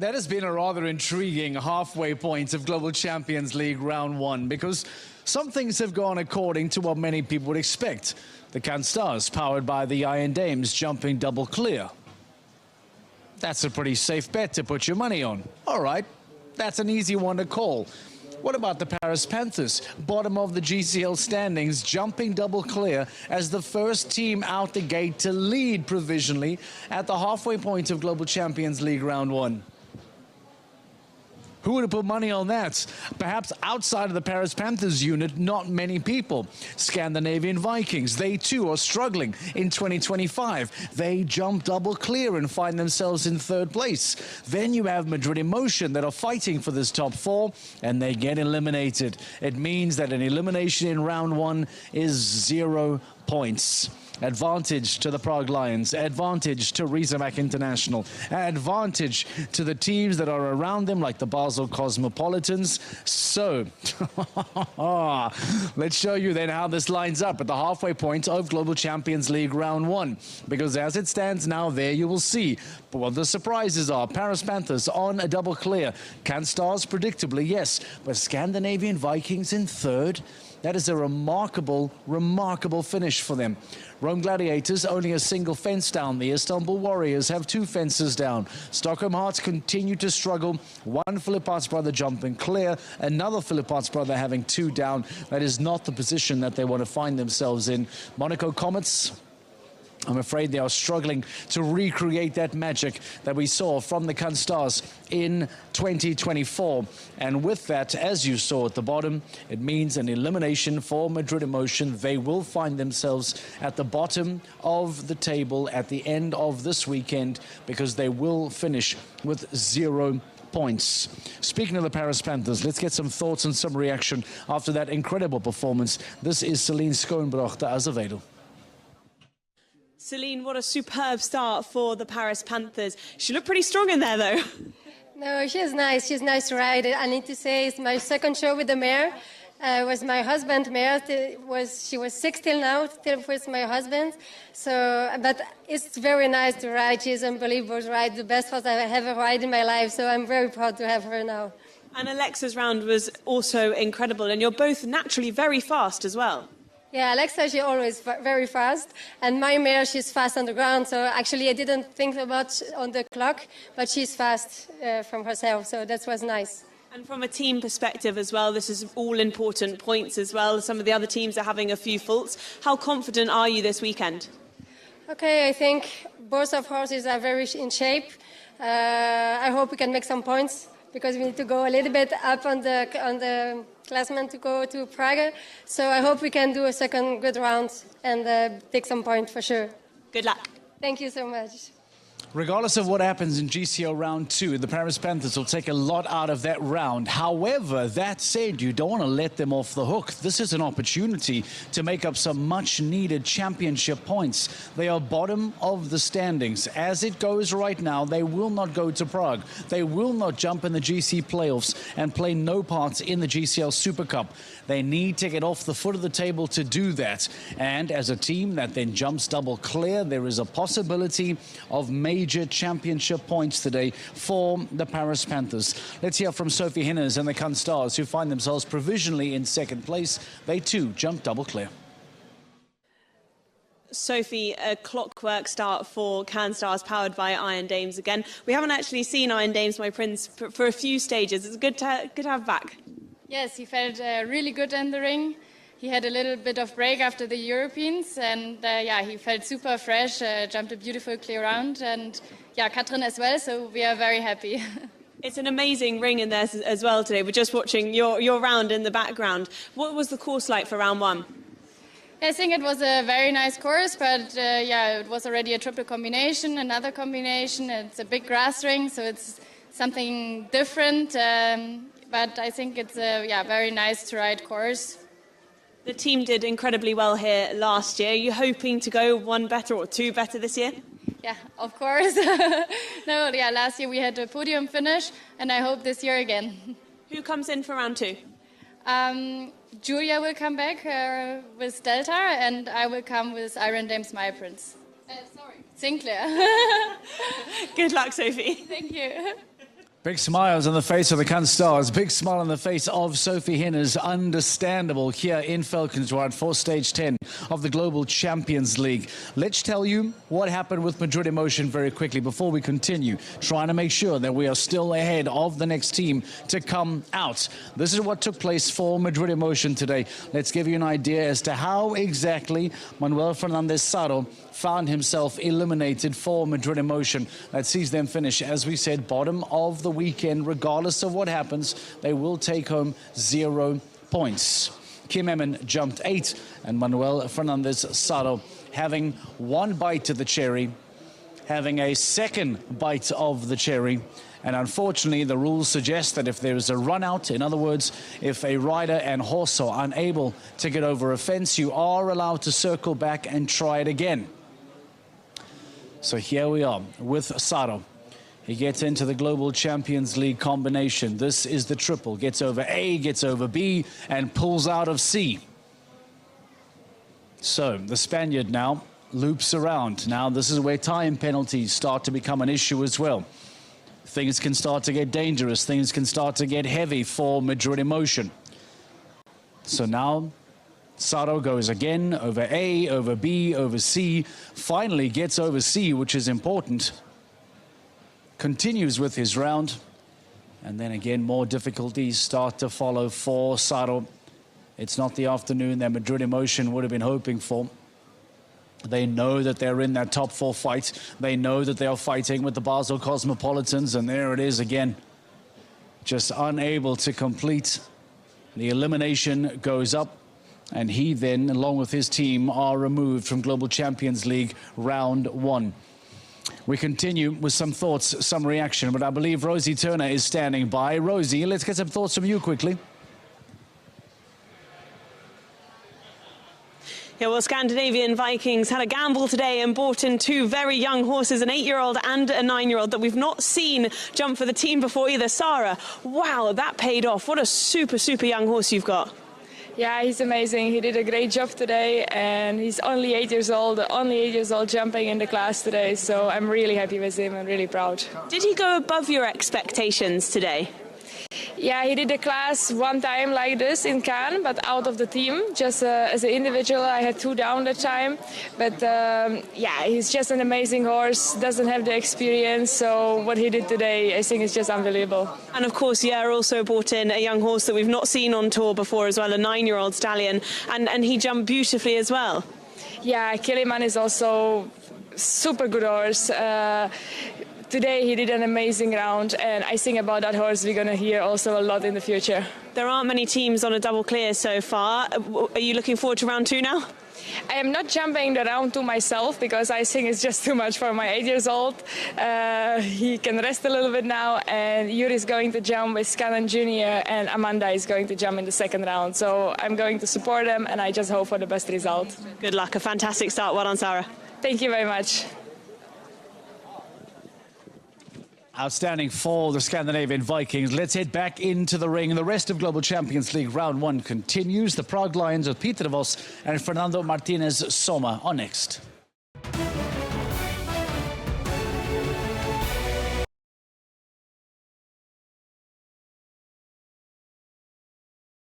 That has been a rather intriguing halfway point of Global Champions League round one, because some things have gone according to what many people would expect. The Can Stars, powered by the Iron Dames, jumping double clear. That's a pretty safe bet to put your money on. All right, that's an easy one to call. What about the Paris Panthers, bottom of the GCL standings, jumping double clear as the first team out the gate to lead provisionally at the halfway point of Global Champions League round one? Who would have put money on that? Perhaps outside of the Paris Panthers unit, not many people. Scandinavian Vikings, they too are struggling in 2025. They jump double clear and find themselves in third place. Then you have Madrid Emotion that are fighting for this top four, and they get eliminated. It means that an elimination in round one is 0 points. Advantage to the Prague Lions, advantage to Riesemark International, advantage to the teams that are around them like the Basel Cosmopolitans. So, let's show you then how this lines up at the halfway point of Global Champions League round one. Because as it stands now, there you will see what the surprises are. Paris Panthers on a double clear. Can Stars predictably, yes, but Scandinavian Vikings in third. That is a remarkable, remarkable finish for them. Rome Gladiators only a single fence down. The Istanbul Warriors have 2 fences down. Stockholm Hearts continue to struggle. One Philip Arts brother jumping clear. Another Philip Arts brother having 2 down. That is not the position that they want to find themselves in. Monaco Comets, I'm afraid they are struggling to recreate that magic that we saw from the Can Stars in 2024. And with that, as you saw at the bottom, it means an elimination for Madrid Emotion. They will find themselves at the bottom of the table at the end of this weekend because they will finish with 0 points. Speaking of the Paris Panthers, let's get some thoughts and some reaction after that incredible performance. This is Celine Schoenbrochter Azevedo. Celine, what a superb start for the Paris Panthers. She looked pretty strong in there, though. No, she's nice. She's nice to ride. I need to say it's my second show with the mare. It was my husband, mare. She was 6 till now, still with my husband. So, but it's very nice to ride. She's unbelievable to ride. The best horse I've ever ride in my life. So I'm very proud to have her now. And Alexa's round was also incredible. And you're both naturally very fast as well. Yeah, Alexa, she's always very fast. And my mare, she's fast on the ground. So actually, I didn't think much on the clock, but she's fast from herself. So that was nice. And from a team perspective as well, this is all important points as well. Some of the other teams are having a few faults. How confident are you this weekend? Okay, I think both of horses are very in shape. I hope we can make some points because we need to go a little bit up on the classmen to go to Prague. So I hope we can do a second good round and take some points for sure. Good luck. Thank you so much. Regardless of what happens in GCL round 2, the Paris Panthers will take a lot out of that round. However, that said, you don't want to let them off the hook. This is an opportunity to make up some much-needed championship points. They are bottom of the standings. As it goes right now, they will not go to Prague. They will not jump in the GC playoffs and play no part in the GCL Super Cup. They need to get off the foot of the table to do that. And as a team that then jumps double clear, there is a possibility of major championship points today for the Paris Panthers. Let's hear from Sophie Hinners and the Can Stars, who find themselves provisionally in second place. They too jump double clear. Sophie, a clockwork start for Can Stars, powered by Iron Dames again. We haven't actually seen Iron Dames, my prince, for a few stages. It's good to have back. Yes, he felt really good in the ring. He had a little bit of break after the Europeans, and yeah, he felt super fresh, jumped a beautiful clear round, and yeah, Katrin as well, so we are very happy. It's an amazing ring in there as well today. We're just watching your round in the background. What was the course like for round one? I think it was a very nice course, but yeah, it was already a triple combination, another combination. It's a big grass ring, so it's something different, but I think it's a very nice to ride course. The team did incredibly well here last year. Are you hoping to go 1 better or 2 better this year? Yeah, of course. No, yeah, last year we had a podium finish, and I hope this year again. Who comes in for round 2? Julia will come back with Delta, and I will come with Iron Dames My Prince. Sinclair. Good luck, Sophie. Thank you. Big smiles on the face of the Can Stars. Big smile on the face of Sophie Hinners. Understandable here in Valkenswaard for Stage 10 of the Global Champions League. Let's tell you what happened with Madrid Emotion very quickly before we continue, trying to make sure that we are still ahead of the next team to come out. This is what took place for Madrid Emotion today. Let's give you an idea as to how exactly Manuel Fernandez Saro found himself eliminated for Madrid Emotion. That sees them finish, as we said, bottom of the weekend. Regardless of what happens, they will take home 0 points. Kim Emmen jumped 8, and Manuel Fernandez Saro having one bite of the cherry, having a second bite of the cherry. And unfortunately, the rules suggest that if there is a run out, in other words, if a rider and horse are unable to get over a fence, you are allowed to circle back and try it again. So here we are with Saro. He gets into the Global Champions League combination. This is the triple. Gets over A, gets over B, and pulls out of C. So the Spaniard now loops around. Now this is where time penalties start to become an issue as well. Things can start to get dangerous. Things can start to get heavy for Madrid Emotion. So now Saro goes again over A, over B, over C, finally gets over C, which is important. Continues with his round, and then again more difficulties start to follow for Saro. It's not the afternoon that Madrid Emotion would have been hoping for. They know that they're in that top 4 fight. They know that they are fighting with the Basel Cosmopolitans, and there it is again. Just unable to complete. The elimination goes up, and he then, along with his team, are removed from Global Champions League round 1. We continue with some thoughts, some reaction, but I believe Rosie Turner is standing by. Rosie, let's get some thoughts from you quickly. Yeah, well, Scandinavian Vikings had a gamble today and bought in 2 very young horses, an 8-year-old and a 9-year-old that we've not seen jump for the team before either. Sarah, wow, that paid off. What a super, super young horse you've got. Yeah, he's amazing. He did a great job today, and he's only 8 years old, jumping in the class today. So I'm really happy with him and really proud. Did he go above your expectations today? Yeah, he did the class one time like this in Cannes, but out of the team. Just as an individual, I had 2 down that time. But yeah, he's just an amazing horse, doesn't have the experience. So what he did today, I think is just unbelievable. And of course, yeah, also brought in a young horse that we've not seen on tour before as well, a 9-year-old stallion. And he jumped beautifully as well. Yeah, Kiliman is also super good horse. Today he did an amazing round, and I think about that horse we're going to hear also a lot in the future. There aren't many teams on a double clear so far. Are you looking forward to round 2 now? I am not jumping the round 2 myself because I think it's just too much for my 8-year-old. He can rest a little bit now, and Yuri is going to jump with Scannon Jr. and Amanda is going to jump in the 2nd round. So I'm going to support them, and I just hope for the best result. Good luck. A fantastic start. Well done, Sarah. Thank you very much. Outstanding for the Scandinavian Vikings. Let's head back into the ring. The rest of Global Champions League round 1 continues. The Prague Lions with Peter de Vos and Fernando Martinez Soma are next.